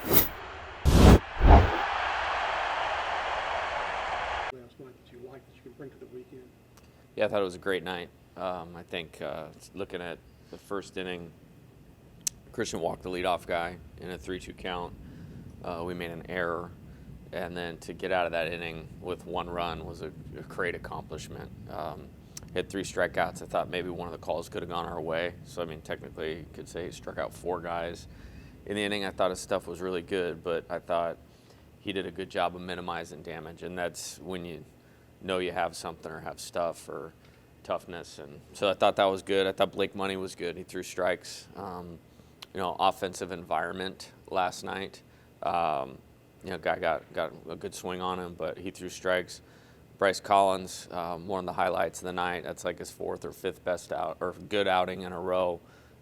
Last night that you liked that you can bring to the weekend? Yeah, I thought it was a great night. I think looking at the first inning, Christian walked the leadoff guy in a 3-2 count. We made an error, and then to get out of that inning with one run was a great accomplishment. Hit 3 strikeouts. I thought maybe one of the calls could have gone our way. So, I mean, technically, you could say he struck out 4 guys. In the inning, I thought his stuff was really good, but I thought he did a good job of minimizing damage, and that's when you know you have something or have stuff or toughness. And so I thought that was good. I thought Blake Money was good. He threw strikes. Offensive environment last night. Guy got a good swing on him, but he threw strikes. Bryce Collins, one of the highlights of the night. That's like his 4th or 5th best out or good outing in a row.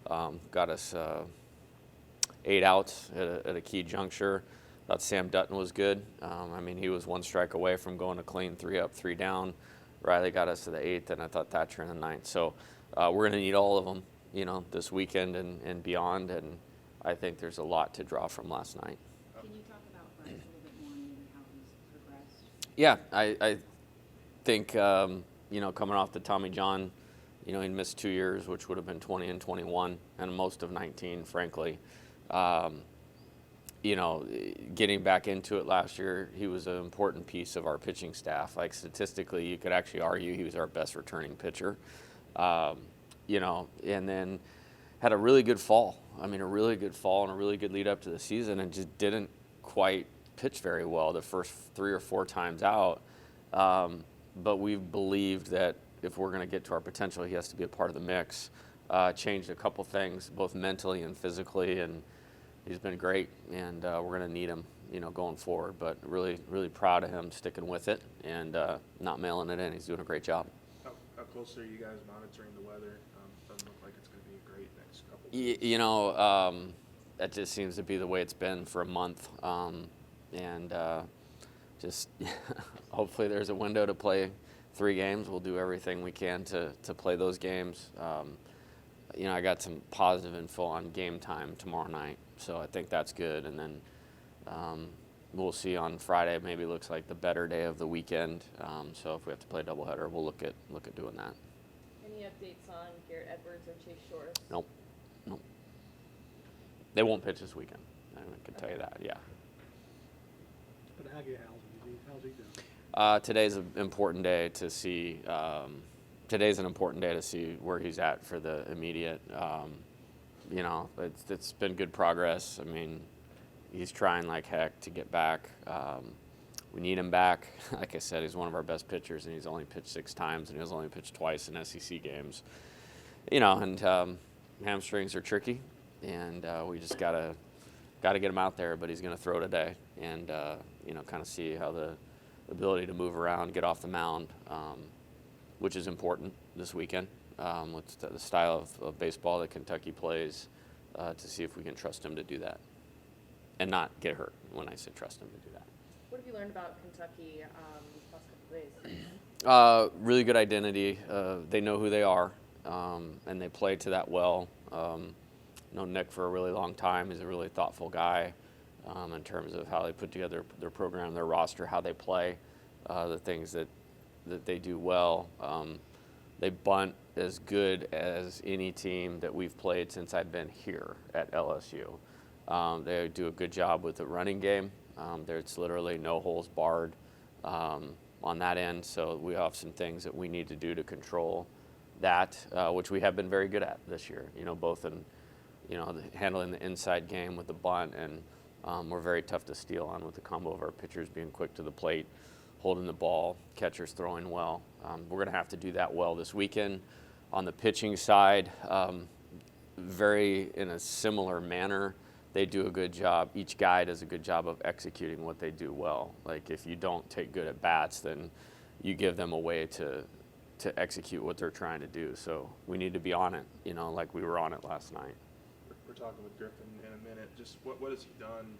Got us 8 outs at a key juncture. Thought Sam Dutton was good. He was 1 strike away from going to clean 3 up, 3 down. Riley got us to the 8th, and I thought Thatcher in the 9th. So we're going to need all of them, this weekend and beyond. And I think there's a lot to draw from last night. Can you talk about Bryce a little bit more and maybe how he's progressed? Yeah, I think, coming off the Tommy John, he'd missed 2 years, which would have been 20 and 21, and most of 19, frankly. Getting back into it last year, he was an important piece of our pitching staff. Like, statistically, you could actually argue he was our best returning pitcher. And then had a really good fall. A really good fall and a really good lead up to the season, and just didn't quite pitch very well the first 3 or 4 times out. But we've believed that if we're going to get to our potential, he has to be a part of the mix. Changed a couple things, both mentally and physically, and he's been great, and we're going to need him, going forward. But really, really proud of him sticking with it and not mailing it in. He's doing a great job. How close are you guys monitoring the weather? Doesn't look like it's going to be a great next couple of weeks. That just seems to be the way it's been for a month. Just hopefully there's a window to play 3 games. We'll do everything we can to play those games. I got some positive info on game time tomorrow night, so I think that's good. And then we'll see on Friday. Maybe looks like the better day of the weekend. So if we have to play a doubleheader, we'll look at doing that. Any updates on Garrett Edwards or Chase Shores? Nope. They won't pitch this weekend. I can tell you that. Yeah. But Aggie, how's he doing? Today's an important day to see. Today's an important day to see where he's at for the immediate. It's been good progress. He's trying like heck to get back. We need him back. Like I said, he's one of our best pitchers, and he's only pitched 6 times, and he's only pitched twice in SEC games. Hamstrings are tricky, and we just gotta get him out there. But he's going to throw today, and kind of see how the ability to move around, get off the mound, which is important this weekend with the style of baseball that Kentucky plays, to see if we can trust him to do that and not get hurt when I say trust him to do that. What have you learned about Kentucky these past couple days? Really good identity. They know who they are, and they play to that well. Known Nick for a really long time. He's a really thoughtful guy in terms of how they put together their program, their roster, how they play, the things that they do well. They bunt as good as any team that we've played since I've been here at LSU. They do a good job with the running game. There's literally no holes barred on that end, so we have some things that we need to do to control that, which we have been very good at this year, both in handling the inside game with the bunt, and we're very tough to steal on with the combo of our pitchers being quick to the plate, holding the ball, catchers throwing well. We're going to have to do that well this weekend. On the pitching side, very in a similar manner, they do a good job. Each guy does a good job of executing what they do well. Like, if you don't take good at bats, then you give them a way to execute what they're trying to do. So we need to be on it, like we were on it last night. We're talking with Griffin in a minute. Just what has he done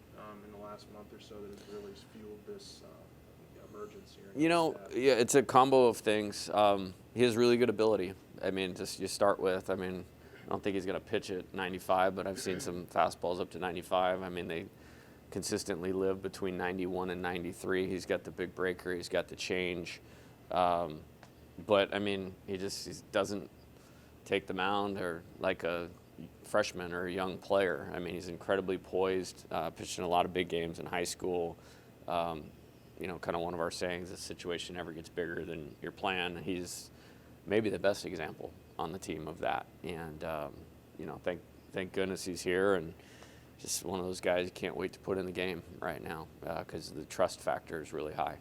in the last month or so that has really fueled this emergence here? Yeah, it's a combo of things. He has really good ability. You start with, I don't think he's going to pitch at 95, but I've seen some fastballs up to 95. consistently lived between 91 and 93. He's got the big breaker. He's got the change. But, I mean, he doesn't take the mound or like a freshman or a young player. I mean, he's incredibly poised, pitched in a lot of big games in high school. You know, kind of one of our sayings, the situation never gets bigger than your plan. He's maybe the best example on the team of that. And, you know, thank goodness he's here, and just one of those guys you can't wait to put in the game right now because the trust factor is really high.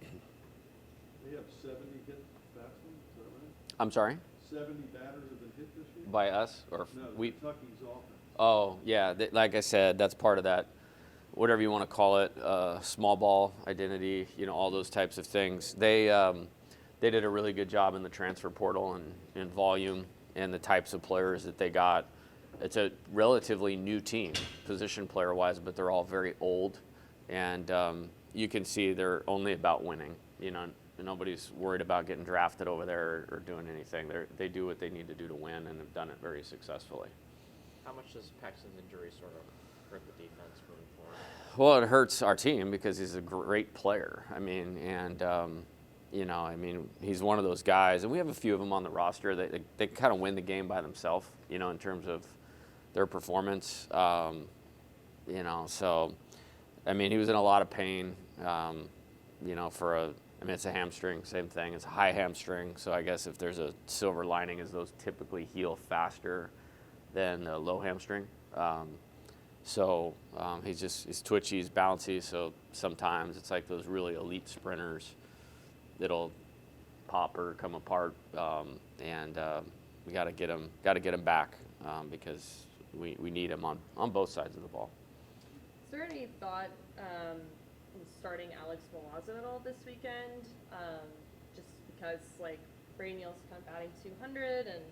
We have 70 hit batsmen, is that right? I'm sorry? 70 batters have been hit this year? By us? Or No, we? Kentucky's offense. Oh, yeah. Like I said, that's part of that, whatever you want to call it, small ball identity, you know, all those types of things. They did a really good job in the transfer portal and volume and the types of players that they got. It's a relatively new team, position player-wise, but they're all very old. And you can see they're only about winning. You know, nobody's worried about getting drafted over there or doing anything. They do what they need to do to win, and have done it very successfully. How much does Paxton's injury sort of hurt the defense moving forward? Well, it hurts our team because he's a great player. I mean, and you know, I mean, he's one of those guys, and we have a few of them on the roster that they kind of win the game by themselves, you know, in terms of their performance. You know, so I mean, he was in a lot of pain. You know, I mean, it's a hamstring, same thing. It's a high hamstring, so I guess if there's a silver lining is those typically heal faster than a low hamstring. So he's twitchy, he's bouncy, so sometimes it's like those really elite sprinters that'll pop or come apart, and we got to get him back because we need him on both sides of the ball. Is there any thought in starting Alex Milazzo at all this weekend? Just because, like, Brady Neal's kind of batting 200, and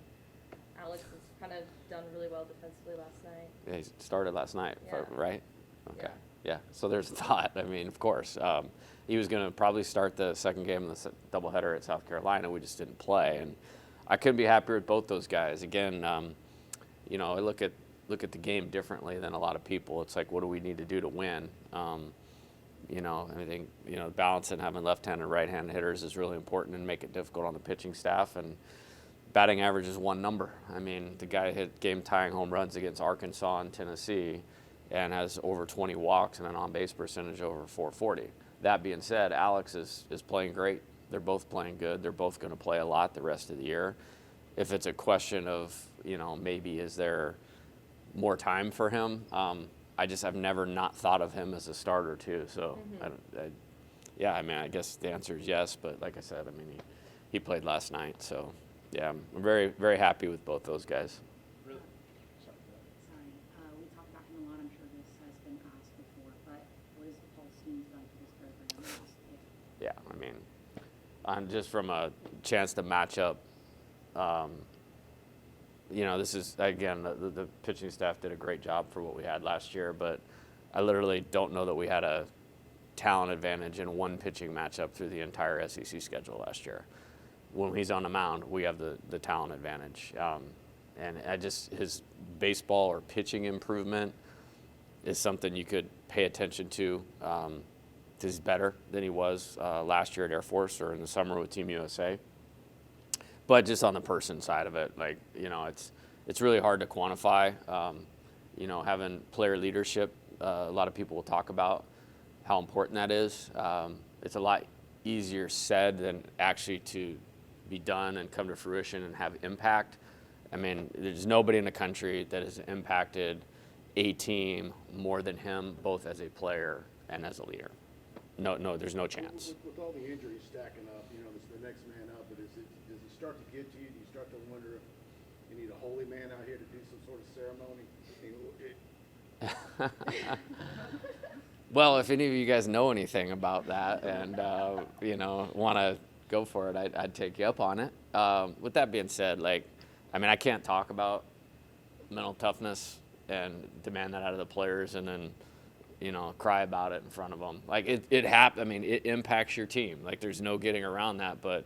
Alex has kind of done really well defensively last night. Yeah, he started last night, Yeah. right? Okay. Yeah. So there's a thought. I mean, of course, he was going to probably start the second game of the doubleheader at South Carolina. We just didn't play, and I couldn't be happier with both those guys. Again, you know, I look at the game differently than a lot of people. It's like, what do we need to do to win? You know, I think, you know, balancing having left-handed and right-handed hitters is really important and make it difficult on the pitching staff. And batting average is one number. I mean, the guy hit game-tying home runs against Arkansas and Tennessee and has over 20 walks and an on-base percentage over 440. That being said, Alex is playing great. They're both playing good. They're both going to play a lot the rest of the year. If it's a question of, you know, maybe is there more time for him, I've never not thought of him as a starter too. So, yeah, I mean, I guess the answer is yes. But like I said, I mean, he played last night. So, yeah, I'm very, very happy with both those guys. Really? Sorry, we talk about him a lot. I'm sure this has been asked before, but what is the Paul Skenes done for this program? Yeah, I mean, just from a chance to match up, you know, this is, again, the pitching staff did a great job for what we had last year, but I literally don't know that we had a talent advantage in one pitching matchup through the entire SEC schedule last year. When he's on the mound, we have the talent advantage. And his baseball or pitching improvement is something you could pay attention to. He's better than he was last year at Air Force or in the summer with Team USA. But just on the person side of it, like, you know, it's really hard to quantify. You know, having player leadership, a lot of people will talk about how important that is. It's a lot easier said than actually to be done and come to fruition and have impact. I mean, there's nobody in the country that has impacted a team more than him, both as a player and as a leader. No, there's no chance. With all the injuries stacking up, you know, it's the next man up, but does it start to get to you? Do you start to wonder if you need a holy man out here to do some sort of ceremony? Well, if any of you guys know anything about that and, you know, want to go for it, I'd take you up on it. With that being said, like, I mean, I can't talk about mental toughness and demand that out of the players and then, you know, cry about it in front of them. Like, it I mean, it impacts your team. Like, there's no getting around that, but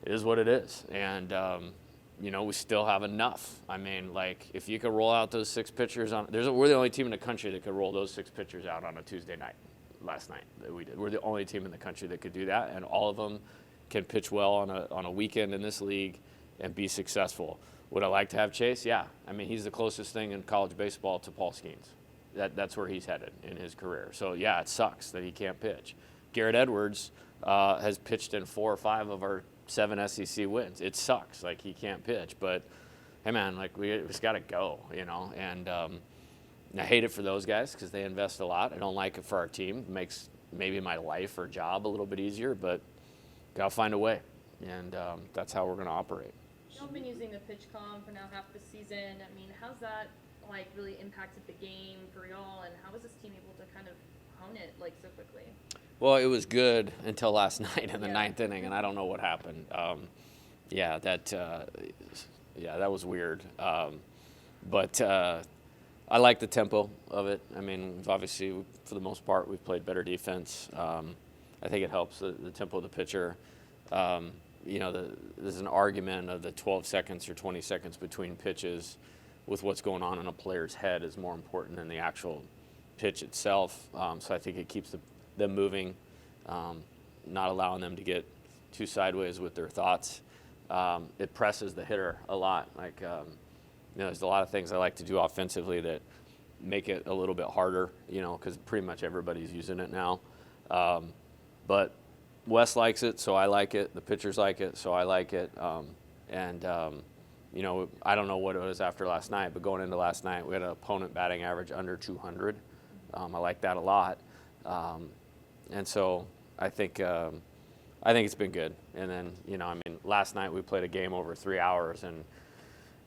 it is what it is. And, we still have enough. I mean, like, if you could roll out those 6 pitchers we're the only team in the country that could roll those 6 pitchers out on a Tuesday night. Last night that we did. We're the only team in the country that could do that, and all of them can pitch well on a weekend in this league and be successful. Would I like to have Chase? Yeah. I mean, he's the closest thing in college baseball to Paul Skenes. That's where he's headed in his career. So, yeah, it sucks that he can't pitch. Garrett Edwards has pitched in 4 or 5 of our 7 SEC wins. It sucks, like, he can't pitch. But, hey, man, like, we just got to go, And I hate it for those guys because they invest a lot. I don't like it for our team. It makes maybe my life or job a little bit easier, but got to find a way. And that's how we're going to operate. Y'all been using the pitch comm for now half the season. I mean, how's that like really impacted the game for y'all, and how was this team able to kind of hone it like so quickly? Well, it was good until last night in the Yeah. 9th inning, and I don't know what happened. That was weird. But I like the tempo of it. I mean, we've obviously, for the most part, we've played better defense. I think it helps the tempo of the pitcher. There's an argument of the 12 seconds or 20 seconds between pitches with what's going on in a player's head is more important than the actual pitch itself. So I think it keeps them moving, not allowing them to get too sideways with their thoughts. It presses the hitter a lot. Like, there's a lot of things I like to do offensively that make it a little bit harder, because pretty much everybody's using it now. But Wes likes it, so I like it. The pitchers like it, so I like it. I don't know what it was after last night, but going into last night, we had an opponent batting average under 200. I like that a lot. And so I think it's been good. And then, last night we played a game over 3 hours, and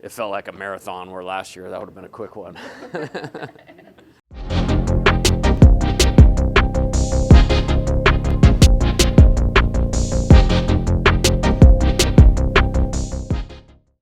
it felt like a marathon, where last year that would have been a quick one.